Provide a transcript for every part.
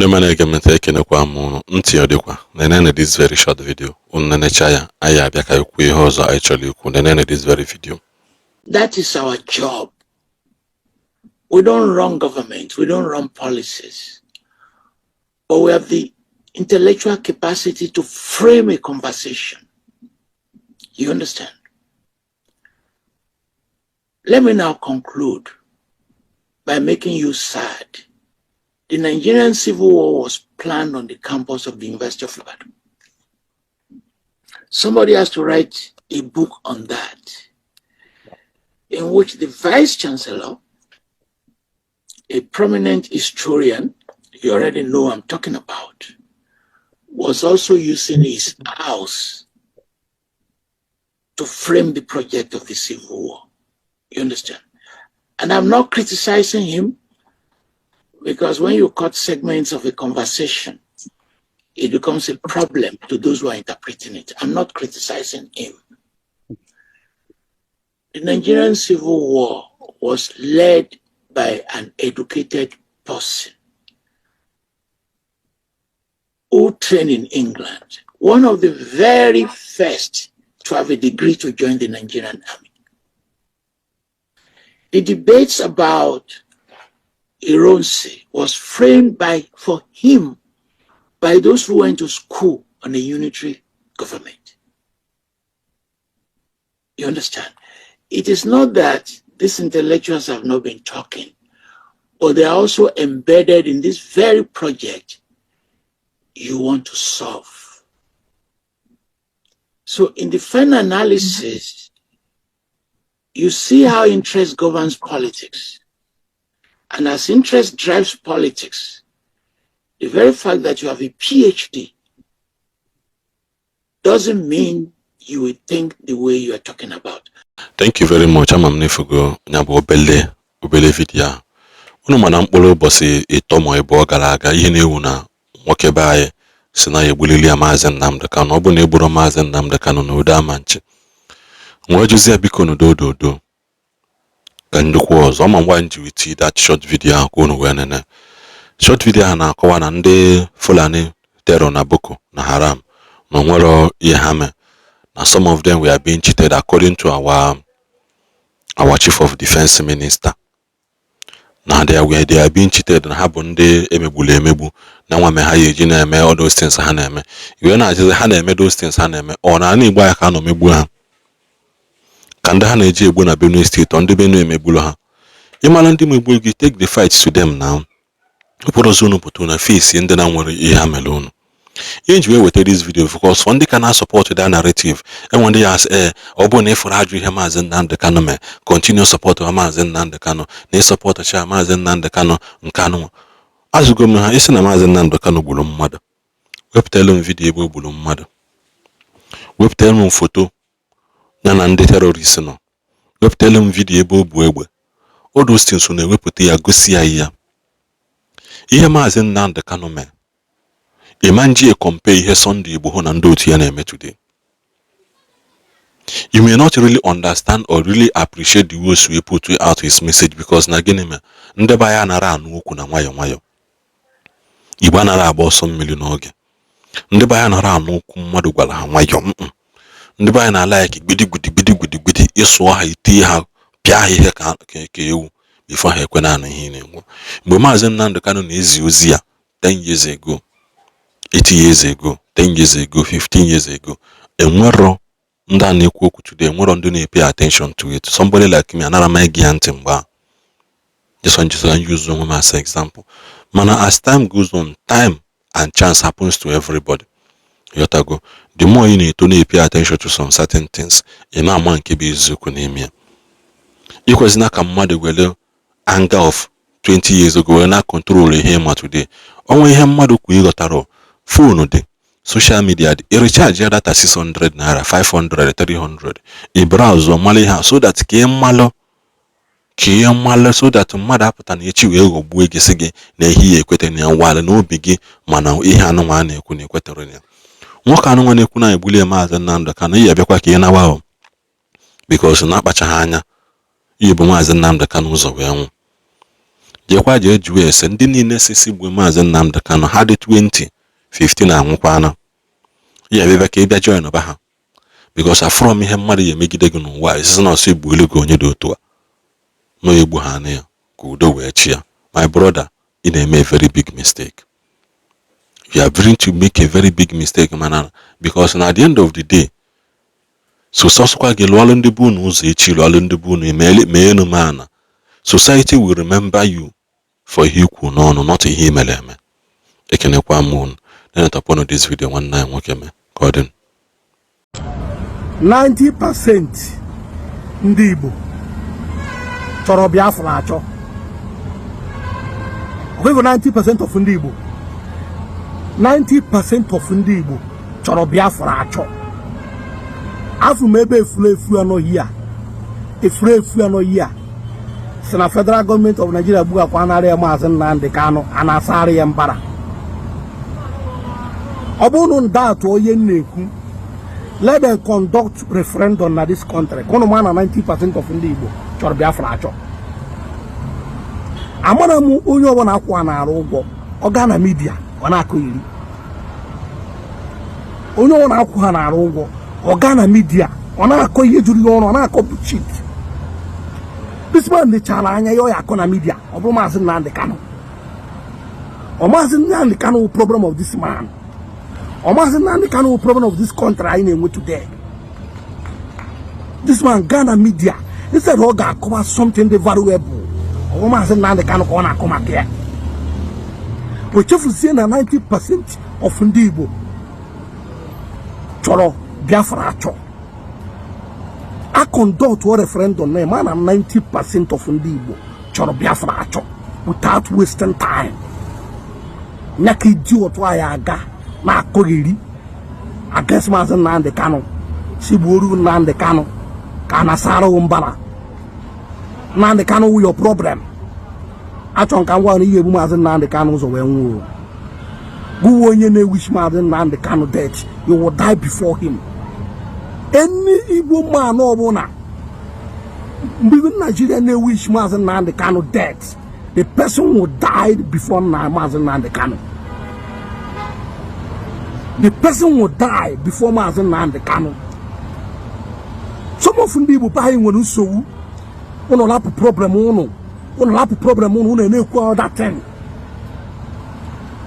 Ndị mana egemete ekenekwa m ntị ọdịkwa nenene this very short video unenecha ya anyị abịa ka ikwu ihe ọzọ anyị chọrọ ikwu nenene this very video. That is our job. We don't run government, we don't run policies, but we have the intellectual capacity to frame a conversation. You understand? Let me now conclude by making you sad. The Nigerian Civil War was planned on the campus of the University of Ibadan. Somebody has to write a book on that, in which the Vice Chancellor, a prominent historian, you already know I'm talking about, was also using his house to frame the project of the Civil War. You understand? And I'm not criticizing him, because when you cut segments of a conversation, it becomes a problem to those who are interpreting it. I'm not criticizing him. The Nigerian Civil War was led by an educated person who trained in England, one of the very first to have a degree to join the Nigerian army. The debates about Ironsi was framed for him by those who went to school on a unitary government. You understand? It is not that these intellectuals have not been talking, but they are also embedded in this very project you want to solve. So in the final analysis, you see how interest governs politics. And as interest drives politics, the very fact that you have a PhD doesn't mean you will think the way you are talking about. Thank you very much. I'm Amnifugo Nyabo Obele video. Unu mana mkpụrụ ụbọchị ịtọ ma ịbụ gara aga ihe na-ewu na nwoke be anyị si na egbulili ya Mazi Nnamdi Kanu. Ọ bụ na egburu Mazi Nnamdi Kanu na udo amanchi. Nwa juzie biko n'udo ndukwu ọzọ ma ngwa nji witi that short video ahụ unu wee nene. Short video ha na-akọwa na ndị Fulani terror na Boko na Haram na nwere ihe ha mee. Now some of them were being cheated according to our chief of defense minister. Now they are being cheated and have ndị emegbu na nwa me ha yeji na eme all those things ha na eme. Iwe na ajize ha na eme those things ha na eme. Ọ na ana Igbo ya ka no megbu ha. Ka ndị ha na-eji egbu na Benue State ndị Benue emegbulu ha. Ịmara ndị megbu gị take the fight to them now. Ụpụrụ unu pụtụ na face ndị na nwere ihe ha mere unu. Inji we this video because for ndị kana support that narrative and when they ask ọ bụ na ifuru ajụ ihe Mazi Nnamdi Kanu me continue support Mazi Nnamdi Kanu na support cha Mazi Nnamdi Kanu nkanu azụgo m ha isi na Mazi Nnamdi Kanu gburu mmadụ wepụtara m video ebe o gburu mmadụ wepụtara m foto ya na ndị terrorist nọ wepụtara m video ebe o bu egbe all those things na ewepụta ya gosi ya ihe Mazi Nnamdi Kanu me Imanji compare here Sunday Igbo na ndị otu ya na-eme today. You may not really understand or really appreciate the ways we put out his message because na gịnị me ndị ba ya nara anụ okwu na nwayọ Igbo nara agba ọsọ mmiri n'oge ndị ba ya nara anụ okwu mmadụ gwara ha nwayọ ndị ba ya na like gbidi ịsụ ha iti ha pịa ha ihe ka ewu before ha ekwe na anụ ihe na-enwu mgbe Mazi Nnamdi Kanu na-ezi ozi ya 10 years ago 80 years ago, 10 years ago, 15 years ago, enwero ndị a na-ekwu okwu today, enwero ndị na-pay attention to it. Somebody like me, anara ma egi ntị mgba. Just use them as an example. Mana as time goes on, time and chance happens to everybody. Yotago, the more you need to pay attention to some certain things, ina ama nke bụ eziokwu n'ime ya. Ikwesị ka mmadụ wele anger of 20 years ago wee na control ihe ma today. Onwe ihe mmadụ kwu ịghọtara phone the social media the recharge data 600 naira 500 300 a browser mali ha so that ke malo so that mmadụ apụta na echi wee ghọgbuo gị sị gị na ehi ekwete na wale na obi gị mana ihe anụnwa na-ekwu na ekwetere ya nwoke anụnwa na-ekwu na egbuli Mazi Nnamdi Kanu ihe abịakwa ka ị nawa because na akpacha ha anya ihe bụ Mazi Nnamdi Kanu ụzọ wee nwụ Yekwa je jụọ ese ndị niile sisi gbuo Mazi Nnamdi Kanu ha dị 2015 anwụkwana. Ya bịa ka ị bịa join ba ha. Because from ihe mmadụ ya emegide gị n'ụwa isi na ọsọ igbu elu gị onye dị otu a. No egbu ha na ya ka udo wee chi ya. My brother, ị na-eme a very big mistake. You are going to make a very big mistake, man. Because at the end of the day, so society will remember you for equal no, not a him element. I can equal moon. Then upon this video 19 Gordon. 90% ndị Igbo chọrọ Biafra achọ. Ọgwụgwụ 90% of ndị Igbo 90% of ndị Igbo chọrọ Biafra achọ. Afụ m ebe efulefu anọghị a. Efulefu anọghị a. Si na Federal Government of Nigeria bugakwa narị ya Mazi Nnamdi Kanu anasarị ya mbara. Ọ bụrụ na atụ onye na-ekwu, let them conduct referendum na this country. Kono mana 90% of ndị Igbo chọrọ Biafra achọ. Amara m onye ọbụla akwụ na-arụ ụgwọ, ọ gaa na media, ọ na-akọ iri. Onye ọbụla akwụ ha na-arụ ụgwọ, ọ gaa na media, ọ na-akọ ihe juru ọnụ, ọ na-akọ bullshit. This man lechara anya ya ọ ya akọ na media, ọ bụrụ Mazi Nnamdi Kanu. Ọ Mazi Nnamdi Kanu problem of this man. Ọ Mazi Nnamdi Kanu problem of this country anyị na-enwe today. This man Ghana media instead ọ ga-akọwa something dị valuable. Ọ Mazi Nnamdi Kanu ka ọ na-akọ maka ya. O chefuzie na 90% of ndị Igbo chọrọ Biafra achọ. A conduct a referendum na mana 90% of ndị Igbo chọrọ Biafra achọ without wasting time. Nyaka iji otu anyị aga na-akọgheri against Mazi Nnamdi Kanu. Si gbuoru Nnamdi Kanu ka nasara mbara. Nnamdi Kanu wu your problem. Achọ nka ngwa na ihe ebu Mazi Nnamdi Kanu ụzọ wee nwụọ. Gụwa onye na-ewish Mazi Nnamdi Kanu death, you will die before him. Any Igbo man ọbụla mgbe Nigeria na-ewish Mazi Nnamdi Kanu death, the person will die before Mazi Nnamdi Kanu. The person will die before Mazi Nnamdi Kanu. Some of ndị Igbo buying nwere nsogbu. Unu lapụ problem unu. Unu lapụ problem unu na-ekwu other thing.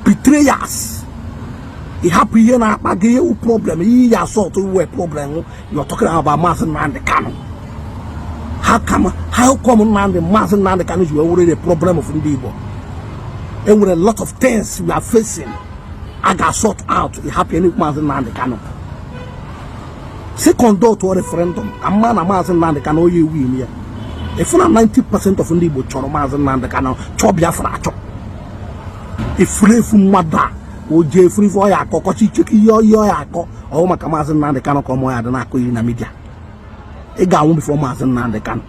Betrayers. It happen here na akpage you problem. Ihe ya sort of problem. You're talking about Mazi Nnamdi Kanu. How come Mazi Nnamdi Kanu is already a problem of ndị Igbo? And with a lot of things we are facing, I got sort out. It happened with Mazi Nnamdi Kanu. Second door to a referendum, a man Mazi Nnamdi Kanu you win here. If you 90% of ndị Igbo chọrọ Mazi Nnamdi Kanu, chọọ Biafra achọ. If you from mother, oje free for ya akọ kọchi cheki yo ya akọ, ọ maka Mazi Nnamdi Kanu ka mo ya dị na-akọ iri na media. Ị ga-anwụ before Mazi Nnamdi Kanu.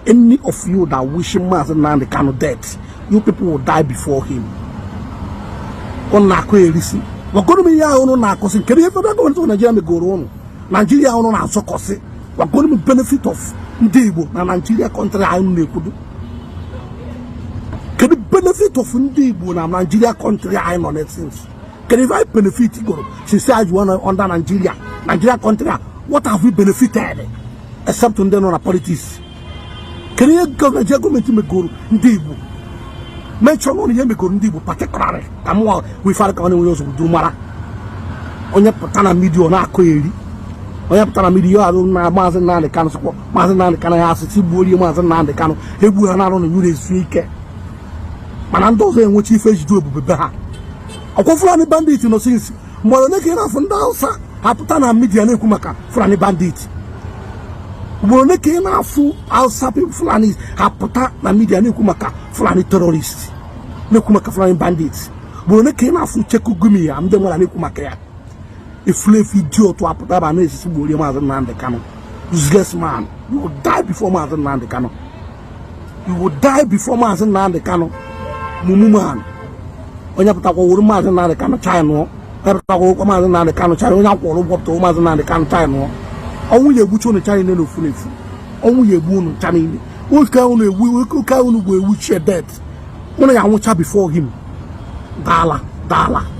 Any of you that wishing Mazi Nnamdi Kanu death, you people will die before him. On na-akọ erisi. Wagono ya ono na-akọsi kedu ihe federal government of Nigeria megoro ono. Nigeria ono na-asọkọsi. Wagono benefit of ndị Igbo na Nigeria country anyị na-ekwudo. Can the benefit of ndị Igbo na Nigeria country anyị nọ since? Can if I benefit Igbo since you want under Nigeria country, what have we benefited except ndị nọ na politics? Can you Nigeria government megoro ndị Igbo? Mention on ihe megoro ndị Igbo particularly kama we fara ka onye ozo du mara. Onye pụta na media na-akọ eri. Onye pụta na media arụ na Mazi Nnamdi Kanu sokwa. Mazi Nnamdi Kanu ya asị gbuorie Mazi Nnamdi Kanu. Egbu ha na-arụ na nyure esu ike. Mana ndị ọzọ enwechi ife ejide ebube be ha. Ọkwa Fulani bandit nọ since mgbe ole ka ị na-afụ ndị Hausa apụta na media na-ekwu maka Fulani bandit. Mgbe ole ka ị na-afụ Hausa Fulani apụta na media na-ekwu maka Fulani terrorist, na-ekwu maka Fulani bandit. Mgbe ole ka ị na-afụ Cheku Gumi ya ndị nwere na-ekwu maka ya. Efulefu idiot apụta ba na-esisi gbuorie Mazi Nnamdi Kanu. Useless man. You will die before Mazi Nnamdi Kanu. You will die before Mazi Nnamdi Kanu. Mumuman. Onye pụtakwa wuru Mazi Nnamdi Kanu China. Pụtakwa Mazi Nnamdi Kanu China. Onye akwụrụ ụgwọ Mazi Nnamdi Kanu China. Ọnwụ ya egbuchi unu China n'elu fulefu. Ọnwụ ya egbu unu China ile. Oke unu egbu bụ ewu che death. When I want before him. Dala.